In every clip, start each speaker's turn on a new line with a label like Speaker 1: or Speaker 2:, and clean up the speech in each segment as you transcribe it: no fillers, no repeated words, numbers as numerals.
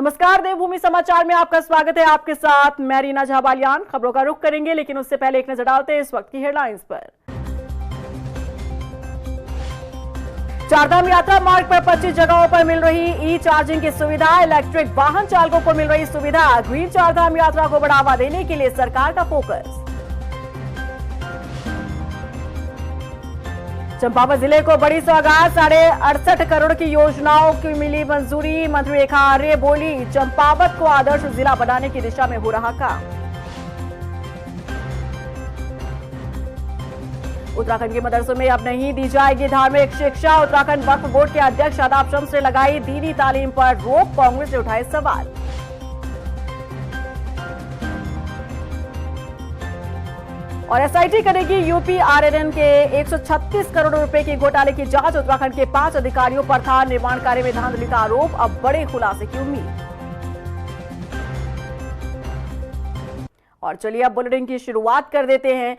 Speaker 1: नमस्कार, देवभूमि समाचार में आपका स्वागत है। आपके साथ मैं रीना झाबालियान। खबरों का रुख करेंगे, लेकिन उससे पहले एक नजर डालते हैं इस वक्त की हेडलाइंस पर। चारधाम यात्रा मार्ग पर 25 जगहों पर मिल रही ई चार्जिंग की सुविधा। इलेक्ट्रिक वाहन चालकों को मिल रही सुविधा। ग्रीन चारधाम यात्रा को बढ़ावा देने के लिए सरकार का फोकस। चंपावत जिले को बड़ी सौगात, 68.5 करोड़ की योजनाओं की मिली मंजूरी। मंत्री रेखा आर्य बोली, चंपावत को आदर्श जिला बनाने की दिशा में हो रहा काम। उत्तराखंड के मदरसों में अब नहीं दी जाएगी धार्मिक शिक्षा। उत्तराखंड वक्फ बोर्ड के अध्यक्ष शादाब शम्स ने लगाई दीनी तालीम पर रोक। कांग्रेस ने उठाए सवाल। और एसआईटी करेगी यूपी आरएनएन के 136 करोड़ रुपए के घोटाले की जांच। उत्तराखंड के 5 अधिकारियों पर था निर्माण कार्य में धांधली का आरोप। अब बड़े खुलासे की उम्मीद। और चलिए अब बुलेटिन की शुरुआत कर देते हैं।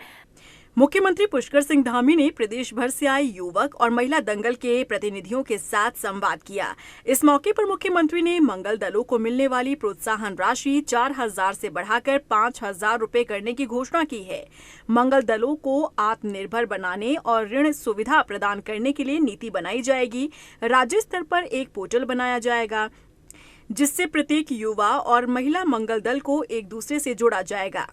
Speaker 1: मुख्यमंत्री पुष्कर सिंह धामी ने प्रदेश भर से आए युवक और महिला दंगल के प्रतिनिधियों के साथ संवाद किया। इस मौके पर मुख्यमंत्री ने मंगल दलों को मिलने वाली प्रोत्साहन राशि 4,000 से बढ़ाकर 5,000 रुपए करने की घोषणा की है। मंगल दलों को आत्मनिर्भर बनाने और ऋण सुविधा प्रदान करने के लिए नीति बनाई जाएगी। राज्य स्तर पर एक पोर्टल बनाया जाएगा, जिससे प्रत्येक युवा और महिला मंगल दल को एक दूसरे से जोड़ा जाएगा।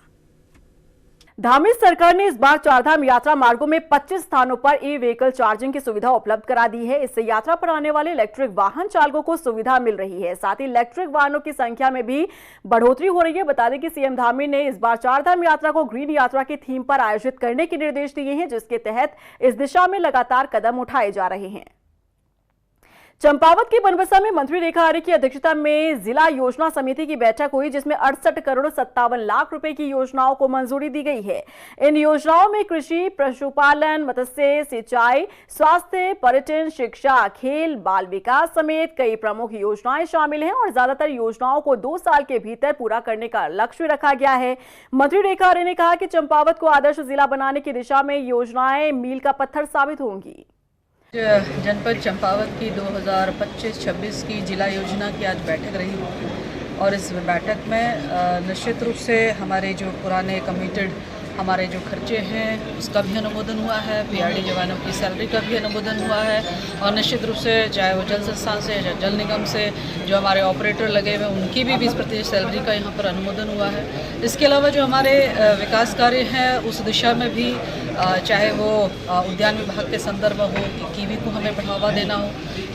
Speaker 1: धामी सरकार ने इस बार चारधाम यात्रा मार्गों में 25 स्थानों पर ई व्हीकल चार्जिंग की सुविधा उपलब्ध करा दी है। इससे यात्रा पर आने वाले इलेक्ट्रिक वाहन चालकों को सुविधा मिल रही है। साथ ही इलेक्ट्रिक वाहनों की संख्या में भी बढ़ोतरी हो रही है। बता दें कि सीएम धामी ने इस बार चारधाम यात्रा को ग्रीन यात्रा की थीम पर आयोजित करने के निर्देश दिए हैं, जिसके तहत इस दिशा में लगातार कदम उठाए जा रहे हैं। चंपावत के बनबसा में मंत्री रेखा आर्य की अध्यक्षता में जिला योजना समिति की बैठक हुई, जिसमें 68 करोड़ 57 लाख रुपए की योजनाओं को मंजूरी दी गई है। इन योजनाओं में कृषि, पशुपालन, मत्स्य, सिंचाई, स्वास्थ्य, पर्यटन, शिक्षा, खेल, बाल विकास समेत कई प्रमुख योजनाएं शामिल हैं और ज्यादातर योजनाओं को 2 साल के भीतर पूरा करने का लक्ष्य रखा गया है। मंत्री रेखा आर्य ने कहा कि चंपावत को आदर्श जिला बनाने की दिशा में योजनाएं मील का पत्थर साबित होंगी।
Speaker 2: जनपद चंपावत की 2025-26 की जिला योजना की आज बैठक रही और इस बैठक में निश्चित रूप से हमारे जो पुराने कमिटेड हमारे जो खर्चे हैं उसका भी अनुमोदन हुआ है। पीआरडी जवानों की सैलरी का भी अनुमोदन हुआ है और निश्चित रूप से चाहे वो जल संस्थान से या जल निगम से जो हमारे ऑपरेटर लगे हुए उनकी भी 20% सैलरी का यहाँ पर अनुमोदन हुआ है। इसके अलावा जो हमारे विकास कार्य हैं उस दिशा में भी चाहे वो उद्यान विभाग के संदर्भ हो कि कीवी को हमें बढ़ावा देना हो,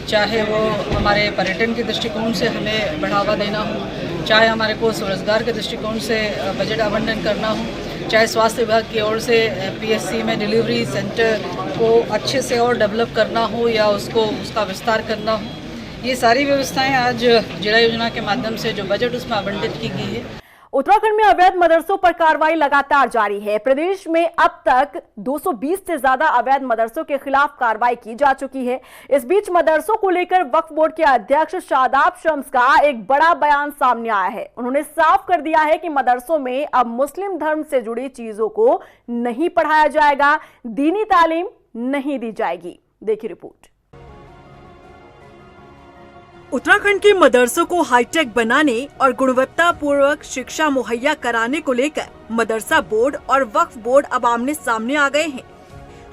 Speaker 2: चाहे वो हमारे पर्यटन के दृष्टिकोण से हमें बढ़ावा देना हो, चाहे हमारे को स्वरोजगार के दृष्टिकोण से बजट आवंटन करना हो, चाहे स्वास्थ्य विभाग की ओर से पीएससी में डिलीवरी सेंटर को अच्छे से और डेवलप करना हो या उसका विस्तार करना हो, ये सारी व्यवस्थाएं आज जिला योजना के माध्यम से जो बजट उसमें आवंटित की गई है।
Speaker 1: उत्तराखंड में अवैध मदरसों पर कार्रवाई लगातार जारी है। प्रदेश में अब तक 220 से ज्यादा अवैध मदरसों के खिलाफ कार्रवाई की जा चुकी है। इस बीच मदरसों को लेकर वक्फ बोर्ड के अध्यक्ष शादाब शम्स का एक बड़ा बयान सामने आया है। उन्होंने साफ कर दिया है कि मदरसों में अब मुस्लिम धर्म से जुड़ी चीजों को नहीं पढ़ाया जाएगा, दीनी तालीम नहीं दी जाएगी। देखिए रिपोर्ट। उत्तराखंड के मदरसों को हाईटेक बनाने और गुणवत्तापूर्वक शिक्षा मुहैया कराने को लेकर मदरसा बोर्ड और वक्फ बोर्ड अब आमने सामने आ गए हैं।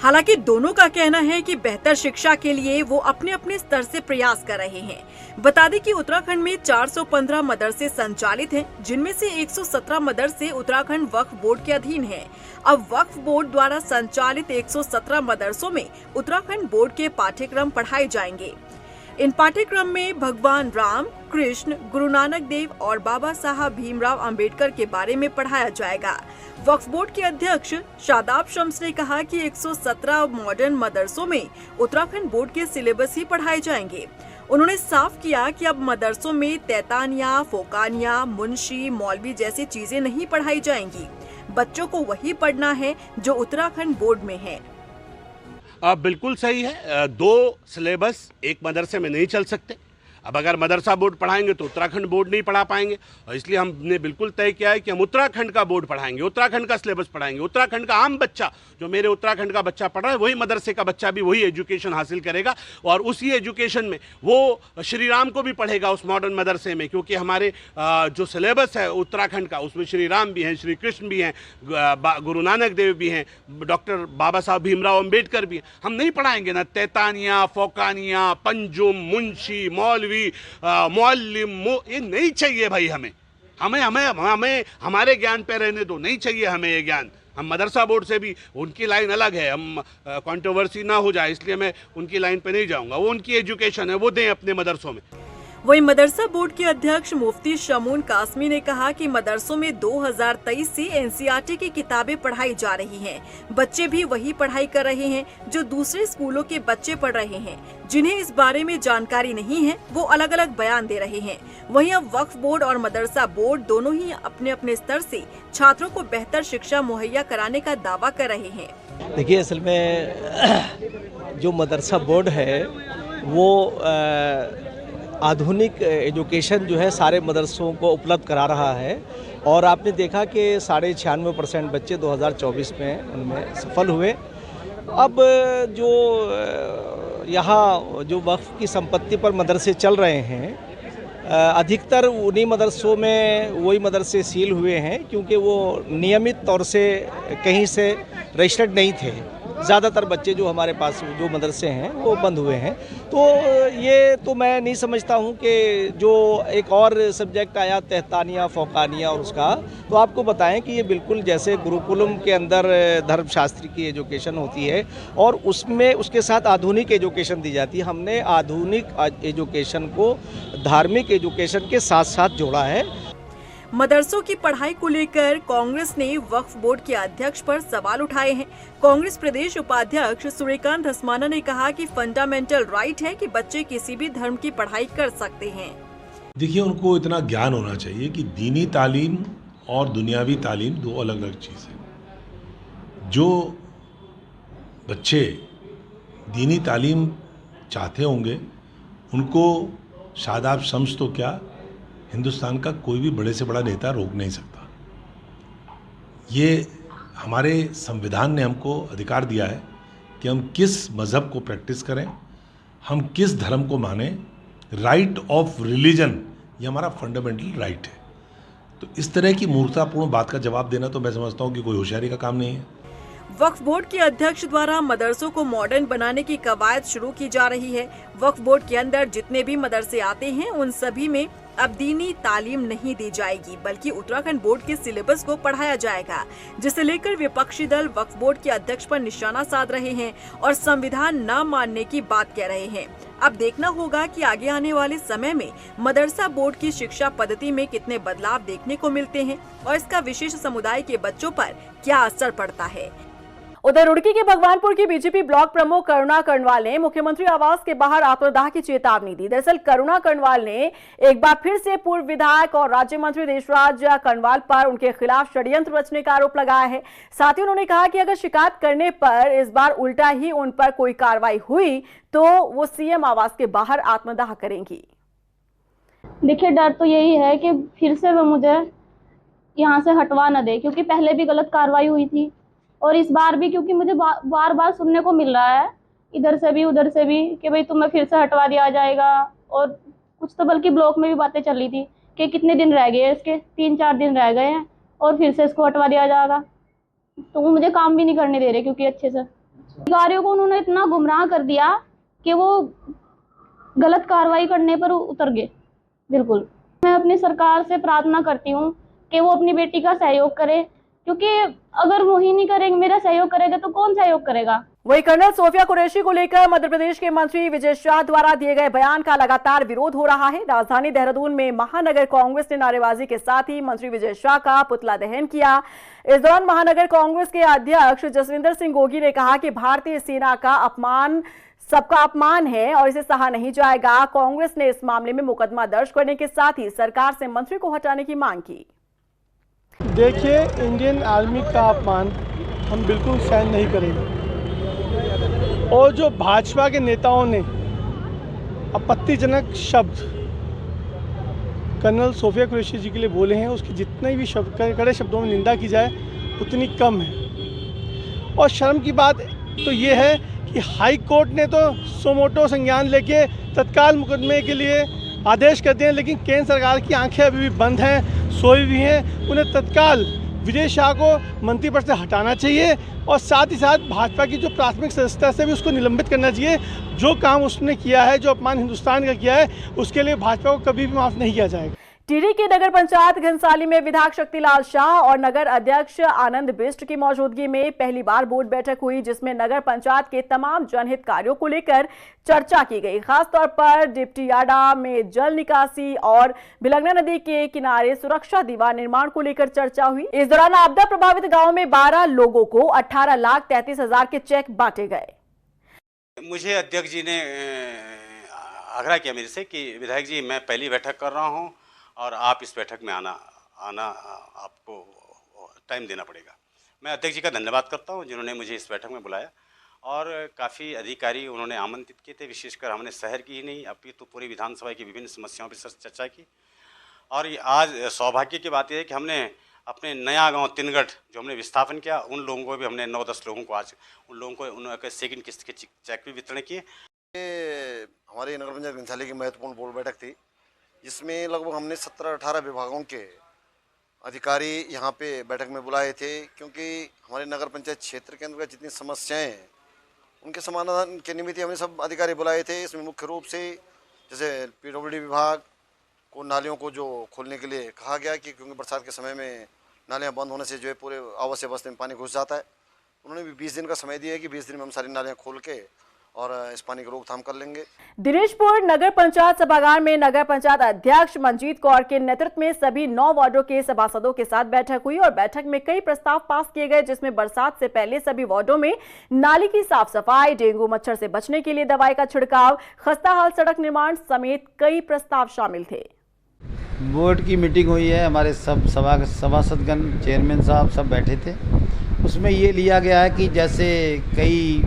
Speaker 1: हालांकि दोनों का कहना है कि बेहतर शिक्षा के लिए वो अपने अपने स्तर से प्रयास कर रहे हैं। बता दें कि उत्तराखंड में 415 मदरसे संचालित हैं, जिनमें से 117 मदरसे उत्तराखंड वक्फ बोर्ड के अधीन हैं। अब वक्फ बोर्ड द्वारा संचालित 117 मदरसों में उत्तराखंड बोर्ड के पाठ्यक्रम पढ़ाए जाएंगे। इन पाठ्यक्रम में भगवान राम, कृष्ण, गुरु नानक देव और बाबा साहब भीमराव अंबेडकर के बारे में पढ़ाया जाएगा। वक्फ बोर्ड के अध्यक्ष शादाब शम्स ने कहा कि 117 मॉडर्न मदरसों में उत्तराखंड बोर्ड के सिलेबस ही पढ़ाए जाएंगे। उन्होंने साफ किया कि अब मदरसों में तैतानिया, फोकानिया, मुंशी, मौलवी जैसी चीजें नहीं पढ़ाई जाएंगी। बच्चों को वही पढ़ना है जो उत्तराखंड बोर्ड में है।
Speaker 3: बिल्कुल सही है। 2 सिलेबस एक मदरसे में नहीं चल सकते। अब अगर मदरसा बोर्ड पढ़ाएंगे तो उत्तराखंड बोर्ड नहीं पढ़ा पाएंगे, और इसलिए हमने बिल्कुल तय किया है कि हम उत्तराखंड का बोर्ड पढ़ाएंगे, उत्तराखंड का सिलेबस पढ़ाएंगे। उत्तराखंड का आम बच्चा, जो मेरे उत्तराखंड का बच्चा पढ़ रहा है, वही मदरसे का बच्चा भी वही एजुकेशन हासिल करेगा, और उसी एजुकेशन में वो श्री राम को भी पढ़ेगा उस मॉडर्न मदरसे में, क्योंकि हमारे जो सिलेबस है उत्तराखंड का, उसमें श्री राम भी हैं, श्री कृष्ण भी हैं, गुरु नानक देव भी हैं, डॉक्टर बाबा साहब भीमराव अंबेडकर भी हैं। हम नहीं पढ़ाएंगे ना तैतानिया, फौकानिया, पंजुम, मुंशी, मौलवी, मौल्लिम, ये नहीं चाहिए भाई। हमें हमें हमें हमें हमारे ज्ञान पे रहने दो, नहीं चाहिए हमें ये ज्ञान। हम मदरसा बोर्ड से भी, उनकी लाइन अलग है, हम कंट्रोवर्सी ना हो जाए इसलिए मैं उनकी लाइन पे नहीं जाऊंगा। वो उनकी एजुकेशन है, वो दें अपने मदरसों में।
Speaker 1: वहीं मदरसा बोर्ड के अध्यक्ष मुफ्ती शमून कासमी ने कहा कि मदरसों में 2023 से एनसीईआरटी की किताबें पढ़ाई जा रही हैं। बच्चे भी वही पढ़ाई कर रहे हैं जो दूसरे स्कूलों के बच्चे पढ़ रहे हैं। जिन्हें इस बारे में जानकारी नहीं है वो अलग अलग बयान दे रहे हैं। वहीं अब वक्फ बोर्ड और मदरसा बोर्ड दोनों ही अपने अपने स्तर से छात्रों को बेहतर शिक्षा मुहैया कराने का दावा कर रहे हैं।
Speaker 4: देखिए, असल में जो मदरसा बोर्ड है वो आधुनिक एजुकेशन जो है सारे मदरसों को उपलब्ध करा रहा है, और आपने देखा कि 96.5% बच्चे 2024 में उनमें सफल हुए। अब जो यहाँ जो वक्फ की संपत्ति पर मदरसे चल रहे हैं, अधिकतर उन्हीं मदरसों में वही मदरसे सील हुए हैं, क्योंकि वो नियमित तौर से कहीं से रजिस्टर्ड नहीं थे। ज़्यादातर बच्चे जो हमारे पास जो मदरसे हैं वो बंद हुए हैं। तो ये तो मैं नहीं समझता हूँ कि जो एक और सब्जेक्ट आया तहतानिया, फौकानिया और उसका, तो आपको बताएं कि ये बिल्कुल जैसे गुरुकुलम के अंदर धर्मशास्त्र की एजुकेशन होती है और उसमें उसके साथ आधुनिक एजुकेशन दी जाती है। हमने आधुनिक एजुकेशन को धार्मिक एजुकेशन के साथ साथ जोड़ा है।
Speaker 1: मदरसों की पढ़ाई को लेकर कांग्रेस ने वक्फ बोर्ड के अध्यक्ष पर सवाल उठाए हैं। कांग्रेस प्रदेश उपाध्यक्ष सूर्यकांत धस्माना ने कहा कि फंडामेंटल राइट है कि बच्चे किसी भी धर्म की पढ़ाई कर सकते हैं।
Speaker 5: देखिए, उनको इतना ज्ञान होना चाहिए कि दीनी तालीम और दुनियावी तालीम दो अलग अलग चीज़ है। जो बच्चे दीनी तालीम चाहते होंगे उनको शादाब शम्स तो क्या, हिंदुस्तान का कोई भी बड़े से बड़ा नेता रोक नहीं सकता। ये हमारे संविधान ने हमको अधिकार दिया है कि हम किस मज़हब को प्रैक्टिस करें, हम किस धर्म को माने। राइट ऑफ रिलीजन ये हमारा फंडामेंटल राइट है। तो इस तरह की मूर्खतापूर्ण बात का जवाब देना तो मैं समझता हूँ कि कोई होशियारी का काम नहीं है।
Speaker 1: वक्फ बोर्ड के अध्यक्ष द्वारा मदरसों को मॉडर्न बनाने की कवायद शुरू की जा रही है। वक्फ बोर्ड के अंदर जितने भी मदरसे आते हैं उन सभी में अब दीनी तालीम नहीं दी जाएगी, बल्कि उत्तराखंड बोर्ड के सिलेबस को पढ़ाया जाएगा, जिसे लेकर विपक्षी दल वक्फ बोर्ड के अध्यक्ष पर निशाना साध रहे हैं और संविधान न मानने की बात कह रहे हैं। अब देखना होगा कि आगे आने वाले समय में मदरसा बोर्ड की शिक्षा पद्धति में कितने बदलाव देखने को मिलते हैं और इसका विशेष समुदाय के बच्चों पर क्या असर पड़ता है। उधर रुड़की के भगवानपुर की बीजेपी ब्लॉक प्रमुख करुणा कर्णवाल ने मुख्यमंत्री आवास के बाहर आत्मदाह की चेतावनी दी। दरअसल करुणा कर्णवाल ने एक बार फिर से पूर्व विधायक और राज्य मंत्री देशराज कर्णवाल पर उनके खिलाफ षड्यंत्र रचने का आरोप लगाया है। साथ ही उन्होंने कहा कि अगर शिकायत करने पर इस बार उल्टा ही उन पर कोई कार्रवाई हुई तो वो सीएम आवास के बाहर आत्मदाह करेंगी।
Speaker 6: देखिए, डर तो यही है कि फिर से वो मुझे यहाँ से हटवा न दे, क्योंकि पहले भी गलत कार्रवाई हुई थी और इस बार भी, क्योंकि मुझे बार बार सुनने को मिल रहा है इधर से भी उधर से भी कि भाई तुम्हें फिर से हटवा दिया जाएगा। और कुछ तो बल्कि ब्लॉक में भी बातें चल रही थी कि कितने दिन रह गए इसके, 3-4 दिन रह गए हैं और फिर से इसको हटवा दिया जाएगा। तो वो मुझे काम भी नहीं करने दे रहे, क्योंकि अच्छे से अधिकारियों को उन्होंने इतना गुमराह कर दिया कि वो गलत कार्रवाई करने पर उतर गए। बिल्कुल मैं अपनी सरकार से प्रार्थना करती हूँ कि वो अपनी बेटी का सहयोग करे, क्योंकि अगर वो ही नहीं करेंगे, मेरा सहयोग करेगा तो कौन सहयोग करेगा।
Speaker 1: वही कर्नल सोफिया कुरैशी को लेकर मध्य प्रदेश के मंत्री विजय शाह द्वारा दिए गए बयान का लगातार विरोध हो रहा है। राजधानी देहरादून में महानगर कांग्रेस ने नारेबाजी के साथ ही मंत्री विजय शाह का पुतला दहन किया। इस दौरान महानगर कांग्रेस के अध्यक्ष जसविंदर सिंह गोगी ने कहा कि भारतीय सेना का अपमान सबका अपमान है और इसे सहा नहीं जाएगा। कांग्रेस ने इस मामले में मुकदमा दर्ज करने के साथ ही सरकार से मंत्री को हटाने की मांग की।
Speaker 7: देखिए, इंडियन आर्मी का अपमान हम बिल्कुल सहन नहीं करेंगे और जो भाजपा के नेताओं ने आपत्तिजनक शब्द कर्नल सोफिया कुरैशी जी के लिए बोले हैं, उसकी जितने भी शब्द कड़े शब्दों में निंदा की जाए उतनी कम है। और शर्म की बात तो ये है कि हाई कोर्ट ने तो सोमोटो संज्ञान लेके तत्काल मुकदमे के लिए आदेश कर दिए हैं, लेकिन केंद्र सरकार की आंखें अभी भी बंद हैं, सोई हुई हैं। उन्हें तत्काल विजय शाह को मंत्रिपद से हटाना चाहिए और साथ ही साथ भाजपा की जो प्राथमिक सदस्यता से भी उसको निलंबित करना चाहिए। जो काम उसने किया है, जो अपमान हिंदुस्तान का किया है, उसके लिए भाजपा को कभी भी माफ नहीं किया जाएगा।
Speaker 1: टिहरी के नगर पंचायत घनसाली में विधायक शक्तिलाल शाह और नगर अध्यक्ष आनंद बिष्ट की मौजूदगी में पहली बार बोर्ड बैठक हुई, जिसमें नगर पंचायत के तमाम जनहित कार्यों को लेकर चर्चा की गई। खासतौर पर डिप्टियाडा में जल निकासी और भिलंगना नदी के किनारे सुरक्षा दीवार निर्माण को लेकर चर्चा हुई। इस दौरान आपदा प्रभावित गाँव में 12 लोगों को 18,33,000 के चेक बांटे गए।
Speaker 8: मुझे अध्यक्ष जी ने आग्रह किया मेरे से कि विधायक जी, मैं पहली बैठक कर रहा हूँ और आप इस बैठक में आना आपको टाइम देना पड़ेगा। मैं अध्यक्ष जी का धन्यवाद करता हूं जिन्होंने मुझे इस बैठक में बुलाया और काफ़ी अधिकारी उन्होंने आमंत्रित किए थे। विशेषकर हमने शहर की ही नहीं, अभी तो पूरी विधानसभा की विभिन्न समस्याओं पर चर्चा की। और आज सौभाग्य की बात यह है कि हमने अपने नया गाँव तिनगढ़ जो हमने विस्थापन किया, उन लोगों को भी हमने 9-10 लोगों को आज उन लोगों को उनके सेकंड किस्त के चेक भी वितरण किए।
Speaker 9: हमारी नगर पंचायत घनसाली की महत्वपूर्ण बोर्ड बैठक थी, जिसमें लगभग हमने 17-18 विभागों के अधिकारी यहाँ पे बैठक में बुलाए थे, क्योंकि हमारे नगर पंचायत क्षेत्र के अंतर्गत जितनी समस्याएं हैं उनके समाधान के निमित्त हमने सब अधिकारी बुलाए थे। इसमें मुख्य रूप से जैसे PWD विभाग को नालियों को जो खोलने के लिए कहा गया कि क्योंकि बरसात के समय में नालियाँ बंद होने से जो है पूरे आवासीय बस्ती में पानी घुस जाता है। उन्होंने भी 20 दिन का समय दिया है कि 20 दिन में हम सारी नालियाँ खोल के और इस पानी की रोकथाम कर लेंगे।
Speaker 1: दिनेशपुर नगर पंचायत सभागार में नगर पंचायत अध्यक्ष मंजीत कौर के नेतृत्व में सभी 9 वार्डों के सभासदों के साथ बैठक हुई और बैठक में कई प्रस्ताव पास किए गए, जिसमें बरसात से पहले सभी वार्डों में नाली की साफ सफाई, डेंगू मच्छर से बचने के लिए दवाई का छिड़काव, खस्ताहाल सड़क निर्माण समेत कई प्रस्ताव शामिल थे।
Speaker 10: बोर्ड की मीटिंग हुई है, हमारे सब सभासदगण, चेयरमैन साहब सब बैठे थे। उसमें ये लिया गया है कि जैसे कई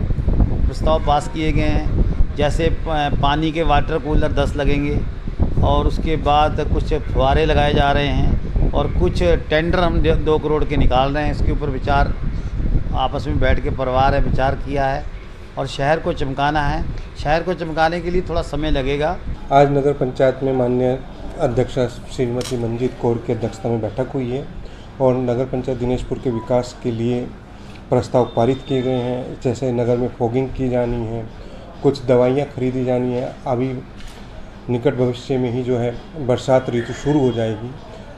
Speaker 10: प्रस्ताव पास किए गए हैं, जैसे पानी के वाटर कूलर 10 लगेंगे और उसके बाद कुछ फुहारे लगाए जा रहे हैं और कुछ टेंडर हम 2 करोड़ के निकाल रहे हैं। इसके ऊपर विचार आपस में बैठ के परिवार है विचार किया है और शहर को चमकाना है। शहर को चमकाने के लिए थोड़ा समय लगेगा।
Speaker 11: आज नगर पंचायत में माननीय अध्यक्ष श्रीमती मंजीत कौर की अध्यक्षता में बैठक हुई है और नगर पंचायत दिनेशपुर के विकास के लिए प्रस्ताव पारित किए गए हैं। जैसे नगर में फॉगिंग की जानी है, कुछ दवाइयाँ खरीदी जानी है। अभी निकट भविष्य में ही जो है बरसात ऋतु शुरू हो जाएगी,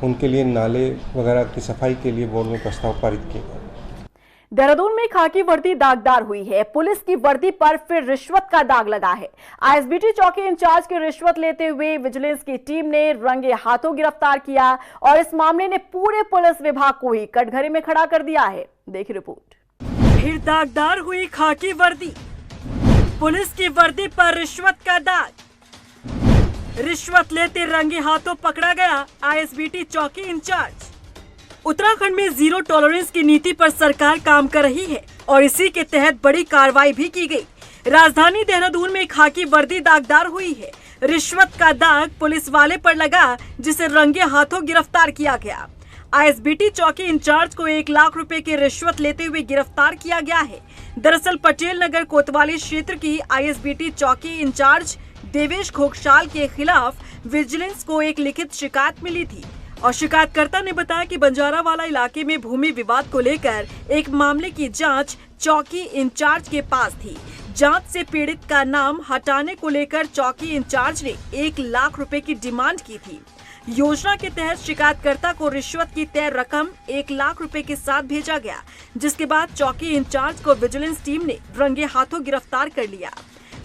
Speaker 11: उनके लिए नाले वगैरह की सफाई के लिए बोर्ड में प्रस्ताव पारित किए गए।
Speaker 1: देहरादून में खाकी वर्दी दागदार हुई है। पुलिस की वर्दी पर फिर रिश्वत का दाग लगा है। आईएसबीटी चौकी इंचार्ज की रिश्वत लेते हुए विजिलेंस की टीम ने रंगे हाथों गिरफ्तार किया और इस मामले ने पूरे पुलिस विभाग को ही कटघरे में खड़ा कर दिया है। देखिए रिपोर्ट। फिर दागदार हुई खाकी वर्दी, पुलिस की वर्दी पर रिश्वत का दाग। रिश्वत लेते रंगे हाथों पकड़ा गया आईएसबीटी चौकी इंचार्ज। उत्तराखंड में जीरो टॉलरेंस की नीति पर सरकार काम कर रही है और इसी के तहत बड़ी कार्रवाई भी की गई। राजधानी देहरादून में खाकी वर्दी दागदार हुई है। रिश्वत का दाग पुलिस वाले पर लगा, जिसे रंगे हाथों गिरफ्तार किया गया। आईएसबीटी चौकी इंचार्ज को 1 लाख रुपए की रिश्वत लेते हुए गिरफ्तार किया गया है। दरअसल पटेल नगर कोतवाली क्षेत्र की आईएसबीटी चौकी इंचार्ज देवेश घोषाल के खिलाफ विजिलेंस को एक लिखित शिकायत मिली थी और शिकायतकर्ता ने बताया कि बंजारावाला इलाके में भूमि विवाद को लेकर एक मामले की जांच चौकी इंचार्ज के पास थी। जांच से पीड़ित का नाम हटाने को लेकर चौकी इंचार्ज ने 1 लाख रुपए की डिमांड की थी। योजना के तहत शिकायतकर्ता को रिश्वत की तय रकम 1 लाख रुपए के साथ भेजा गया, जिसके बाद चौकी इंचार्ज को विजिलेंस टीम ने रंगे हाथों गिरफ्तार कर लिया।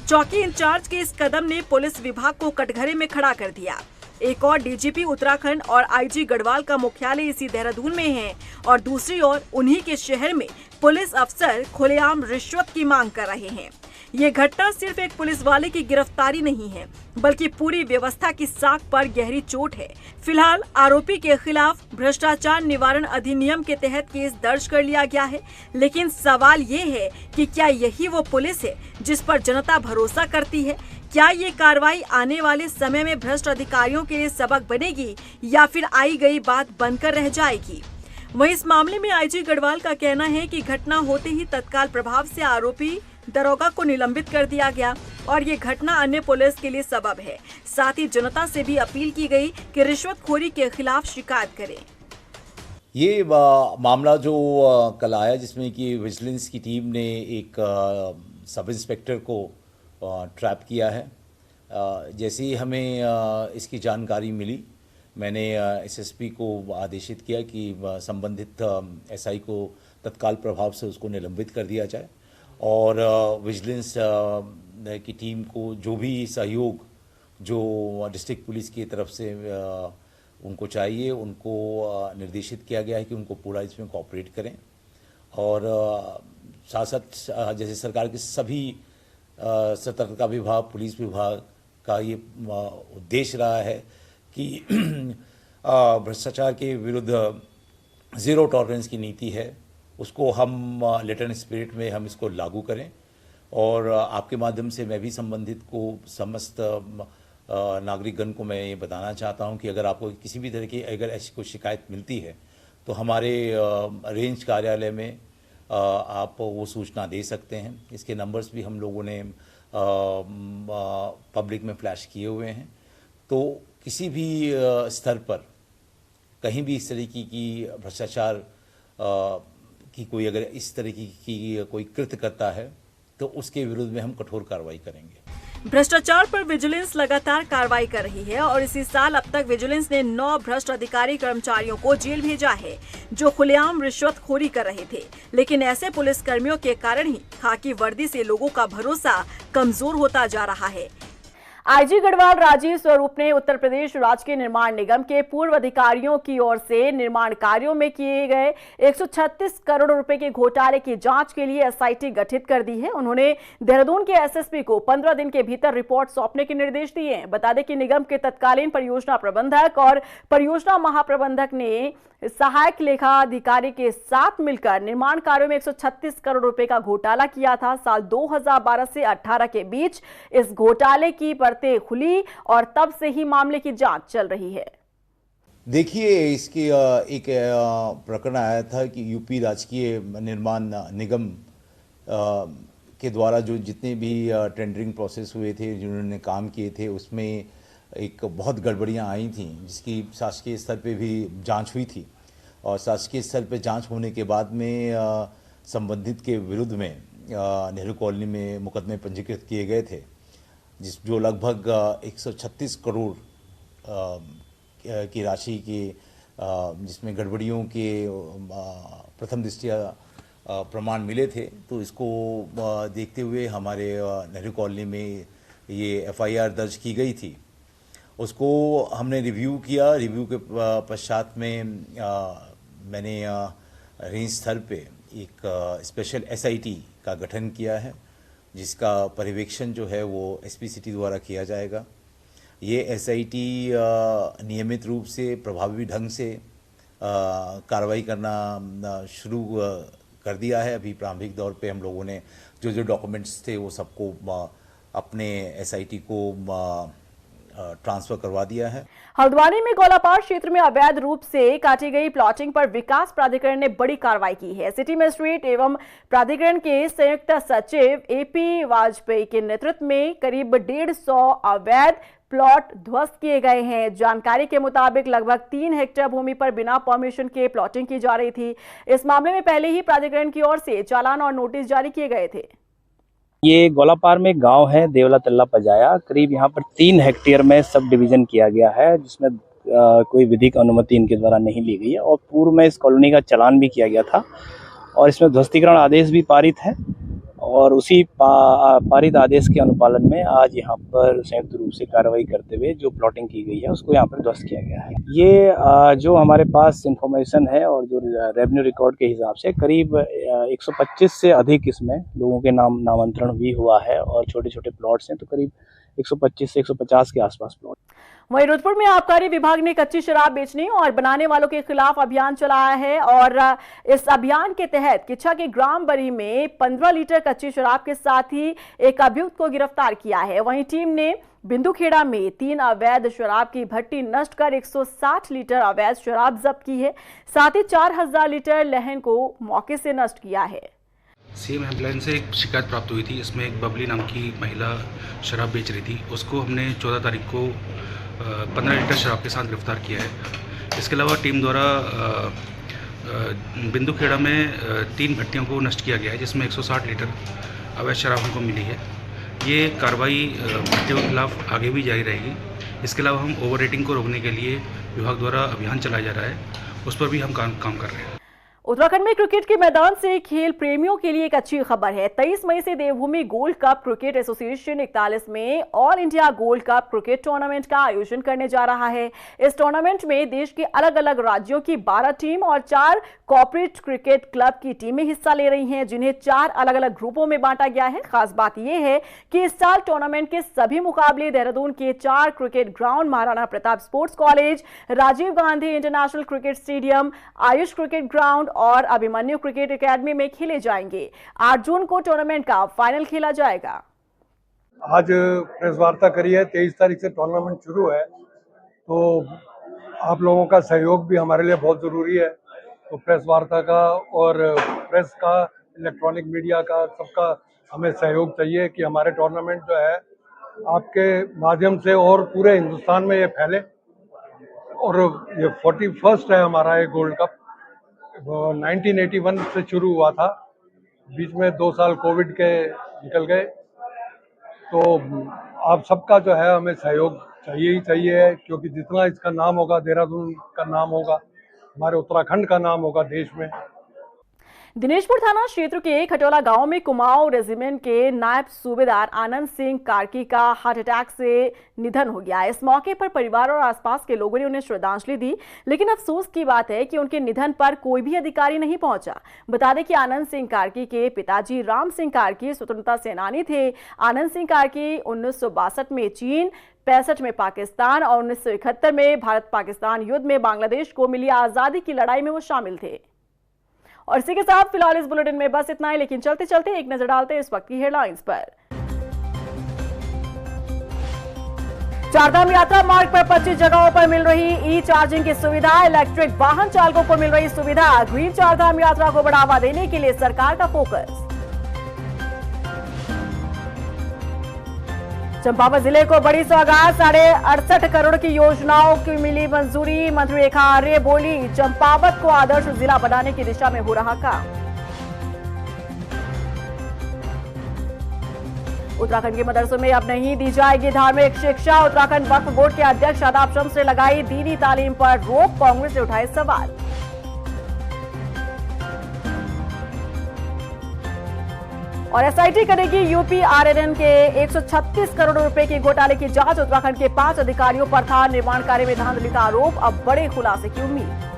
Speaker 1: चौकी इंचार्ज के इस कदम ने पुलिस विभाग को कटघरे में खड़ा कर दिया। एक और डीजीपी उत्तराखंड और आईजी गढ़वाल का मुख्यालय इसी देहरादून में है और दूसरी ओर उन्हीं के शहर में पुलिस अफसर खुलेआम रिश्वत की मांग कर रहे हैं। ये घटना सिर्फ एक पुलिस वाले की गिरफ्तारी नहीं है, बल्कि पूरी व्यवस्था की साख पर गहरी चोट है। फिलहाल आरोपी के खिलाफ भ्रष्टाचार निवारण अधिनियम के तहत केस दर्ज कर लिया गया है, लेकिन सवाल ये है कि क्या यही वो पुलिस है जिस पर जनता भरोसा करती है? क्या ये कार्रवाई आने वाले समय में भ्रष्ट अधिकारियों के लिए सबक बनेगी या फिर आई गई बात बनकर रह जाएगी? वहीं इस मामले में आईजी गढ़वाल का कहना है कि घटना होते ही तत्काल प्रभाव से आरोपी दरोगा को निलंबित कर दिया गया और ये घटना अन्य पुलिस के लिए सबब है। साथ ही जनता से भी अपील की गई कि रिश्वतखोरी के खिलाफ शिकायत करें।
Speaker 12: ये मामला जो कल आया जिसमें कि विजिलेंस की टीम ने एक सब इंस्पेक्टर को ट्रैप किया है, जैसे ही हमें इसकी जानकारी मिली मैंने एसएसपी को आदेशित किया कि संबंधित एसआई को तत्काल प्रभाव से उसको निलंबित कर दिया जाए और विजिलेंस की टीम को जो भी सहयोग जो डिस्ट्रिक्ट पुलिस की तरफ से उनको चाहिए उनको निर्देशित किया गया है कि उनको पूरा इसमें कोऑपरेट करें और साथ साथ जैसे सरकार के सभी सतर्कता विभाग, पुलिस विभाग का ये उद्देश्य रहा है कि भ्रष्टाचार के विरुद्ध ज़ीरो टॉलरेंस की नीति है, उसको हम लेटर स्पिरिट में हम इसको लागू करें। और आपके माध्यम से मैं भी संबंधित को समस्त नागरिकगण को मैं ये बताना चाहता हूं कि अगर आपको किसी भी तरह की अगर ऐसी कोई शिकायत मिलती है तो हमारे रेंज कार्यालय में आप वो सूचना दे सकते हैं। इसके नंबर्स भी हम लोगों ने पब्लिक में फ्लैश किए हुए हैं। तो किसी भी स्तर पर कहीं भी इस तरीके की भ्रष्टाचार की कोई अगर इस तरीके की कोई कृत्य करता है तो उसके विरुद्ध में हम कठोर कार्रवाई करेंगे।
Speaker 1: भ्रष्टाचार पर विजिलेंस लगातार कार्रवाई कर रही है और इसी साल अब तक विजिलेंस ने 9 भ्रष्ट अधिकारी कर्मचारियों को जेल भेजा है जो खुलेआम रिश्वतखोरी कर रहे थे। लेकिन ऐसे पुलिस कर्मियों के कारण ही खाकी वर्दी से लोगों का भरोसा कमजोर होता जा रहा है। आईजी गढ़वाल राजीव स्वरूप ने उत्तर प्रदेश राजकीय निर्माण निगम के पूर्व अधिकारियों की ओर से निर्माण कार्यों में किए गए 136 करोड़ रुपए के घोटाले की जांच के लिए एसआईटी गठित कर दी है। उन्होंने देहरादून के एसएसपी को 15 दिन के भीतर रिपोर्ट सौंपने के निर्देश दिए हैं। बता दें कि निगम के तत्कालीन परियोजना प्रबंधक और परियोजना महाप्रबंधक ने सहायक लेखा अधिकारी के साथ मिलकर निर्माण कार्यों में 136 करोड़ रुपए का घोटाला किया था। साल 2012 से 18 के बीच इस घोटाले की परतें खुली और तब से ही मामले की जांच चल रही है।
Speaker 12: देखिए, इसकी एक प्रकरण आया था कि यूपी राजकीय निर्माण निगम के द्वारा जो जितने भी टेंडरिंग प्रोसेस हुए थे, जिन्होंने काम किए थे, उसमें एक बहुत गड़बड़ियां आई थी जिसकी शासकीय स्तर पे भी जांच हुई थी और शासकीय स्तर पे जांच होने के बाद में संबंधित के विरुद्ध में नेहरू कॉलोनी में मुकदमे पंजीकृत किए गए थे जो लगभग 136 करोड़ की राशि की जिसमें गड़बड़ियों के प्रथम दृष्टया प्रमाण मिले थे। तो इसको देखते हुए हमारे नेहरू कॉलोनी में ये एफआईआर दर्ज की गई थी। उसको हमने रिव्यू किया। रिव्यू के पश्चात में मैंने रेंज स्तर पे एक स्पेशल एसआईटी का गठन किया है जिसका पर्यवेक्षण जो है वो एसपी सिटी द्वारा किया जाएगा। ये एसआईटी नियमित रूप से प्रभावी ढंग से कार्रवाई करना शुरू कर दिया है। अभी प्रारंभिक दौर पे हम लोगों ने जो जो डॉक्यूमेंट्स थे वो सबको अपने एसआईटी को ट्रांसफर करवा दिया है।
Speaker 1: हल्द्वानी में गोलापार क्षेत्र में अवैध रूप से काटी गई प्लॉटिंग पर विकास प्राधिकरण ने बड़ी कार्रवाई की है। सिटी मजिस्ट्रेट एवं प्राधिकरण के संयुक्त सचिव एपी वाजपेयी के नेतृत्व में करीब 150 अवैध प्लॉट ध्वस्त किए गए हैं। जानकारी के मुताबिक लगभग 3 हेक्टेयर भूमि पर बिना परमिशन के प्लॉटिंग की जा रही थी। इस मामले में पहले ही प्राधिकरण की ओर से चालान और नोटिस जारी किए गए थे।
Speaker 13: ये गोलापार में गांव है देवला तल्ला पजाया, करीब यहाँ पर 3 हेक्टेयर में सब डिवीजन किया गया है जिसमें कोई विधिक अनुमति इनके द्वारा नहीं ली गई है और पूर्व में इस कॉलोनी का चालान भी किया गया था और इसमें ध्वस्तीकरण आदेश भी पारित है और उसी पारित आदेश के अनुपालन में आज यहाँ पर संयुक्त रूप से कार्रवाई करते हुए जो प्लॉटिंग की गई है उसको यहाँ पर ध्वस्त किया गया है। ये जो हमारे पास इंफॉर्मेशन है और जो रेवेन्यू रिकॉर्ड के हिसाब से करीब 125 से अधिक इसमें लोगों के नामांतरण भी हुआ है और छोटे छोटे प्लॉट्स हैं तो करीब 125 से 150 के आसपास प्लॉट।
Speaker 1: वहीं रुद्रपुर में आबकारी विभाग ने कच्ची शराब बेचने और बनाने वालों के खिलाफ अभियान चलाया है और इस अभियान के तहत किच्छा के ग्राम बरी में 15 लीटर कच्ची शराब के साथ ही एक अभियुक्त को गिरफ्तार किया है। वहीं टीम ने बिंदुखेड़ा में 3 अवैध शराब की भट्टी नष्ट कर 160 लीटर अवैध शराब जब्त की है। साथ ही 4000 लीटर लहन को मौके से नष्ट किया है।
Speaker 14: सीएम हेल्पलाइन से एक शिकायत प्राप्त हुई थी। इसमें एक बबली नाम की महिला शराब बेच रही थी। उसको हमने 14 तारीख को 15 लीटर शराब के साथ गिरफ्तार किया है। इसके अलावा टीम द्वारा बिंदुखेड़ा में 3 भट्टियों को नष्ट किया गया है, जिसमें 160 लीटर अवैध शराब हमको मिली है। ये कार्रवाई भट्टियों के खिलाफ आगे भी जारी रहेगी। इसके अलावा हम ओवर रेटिंग को रोकने के लिए विभाग द्वारा अभियान चलाया जा रहा है, उस पर भी हम काम कर रहे हैं।
Speaker 1: उत्तराखंड में क्रिकेट के मैदान से खेल प्रेमियों के लिए एक अच्छी खबर है। 23 मई से देवभूमि गोल्ड कप क्रिकेट एसोसिएशन 41 में all India gold cup cricket tournament का आयोजन करने जा रहा है। इस टूर्नामेंट में देश के अलग अलग राज्यों की 12 टीम और 4 कॉर्पोरेट क्रिकेट क्लब की टीमें हिस्सा ले रही हैं, जिन्हें 4 अलग अलग ग्रुपों में बांटा गया है। खास बात यह है कि इस साल टूर्नामेंट के सभी मुकाबले देहरादून के 4 cricket ground, Maharana Pratap sports college, Rajiv Gandhi international cricket stadium, Ayush cricket ground और अभिमन्यु क्रिकेट एकेडमी में खेले जाएंगे। 8 जून को टूर्नामेंट का फाइनल खेला जाएगा।
Speaker 15: आज प्रेस वार्ता करी है, 23 तारीख से टूर्नामेंट शुरू है, तो आप लोगों का सहयोग भी हमारे लिए बहुत ज़रूरी है। तो प्रेस वार्ता का और प्रेस का, इलेक्ट्रॉनिक मीडिया का, सबका हमें सहयोग चाहिए कि हमारे टूर्नामेंट जो है आपके माध्यम से और पूरे हिंदुस्तान में ये फैले। और ये 41st है हमारा ये गोल्ड कप। 1981 से शुरू हुआ था, बीच में 2 साल कोविड के निकल गए। तो आप सबका जो है हमें सहयोग चाहिए ही चाहिए, क्योंकि जितना इसका नाम होगा, देहरादून का नाम होगा, हमारे उत्तराखंड का नाम होगा देश में।
Speaker 1: दिनेशपुर थाना क्षेत्र के खटोला गांव में कुमाऊं रेजिमेंट के नायब सूबेदार आनंद सिंह कार्की का हार्ट अटैक से निधन हो गया। इस मौके पर परिवार और आसपास के लोगों ने उन्हें श्रद्धांजलि दी, लेकिन अफसोस की बात है कि उनके निधन पर कोई भी अधिकारी नहीं पहुंचा। बता दें कि आनंद सिंह कार्की के पिताजी राम सिंह कार्की स्वतंत्रता सेनानी थे। आनंद सिंह कार्की 1962 में चीन, 65 में पाकिस्तान और 1971 में भारत पाकिस्तान युद्ध में बांग्लादेश को मिली आजादी की लड़ाई में वो शामिल थे। और इसी के साथ फिलहाल इस बुलेटिन में बस इतना ही, लेकिन चलते चलते एक नजर डालते हैं इस वक्त की हेडलाइंस पर। चारधाम यात्रा मार्ग पर 25 जगहों पर मिल रही ई चार्जिंग की सुविधा, इलेक्ट्रिक वाहन चालकों को मिल रही सुविधा। ग्रीन चारधाम यात्रा को बढ़ावा देने के लिए सरकार का फोकस। चंपावत जिले को बड़ी सौगात, 68.5 करोड़ की योजनाओं की मिली मंजूरी। मंत्री रेखा आर्य बोली, चंपावत को आदर्श जिला बनाने की दिशा में हो रहा काम। उत्तराखंड के मदरसों में अब नहीं दी जाएगी धार्मिक शिक्षा। उत्तराखंड वक्फ बोर्ड के अध्यक्ष आदाब शम्स ने लगाई दीनी तालीम पर रोक, कांग्रेस ने उठाए सवाल। और एसआईटी करेगी यूपी आरएनएन के 136 करोड़ रुपए के घोटाले की जांच। उत्तराखंड के 5 अधिकारियों पर था निर्माण कार्य में धांधली का आरोप, अब बड़े खुलासे की उम्मीद।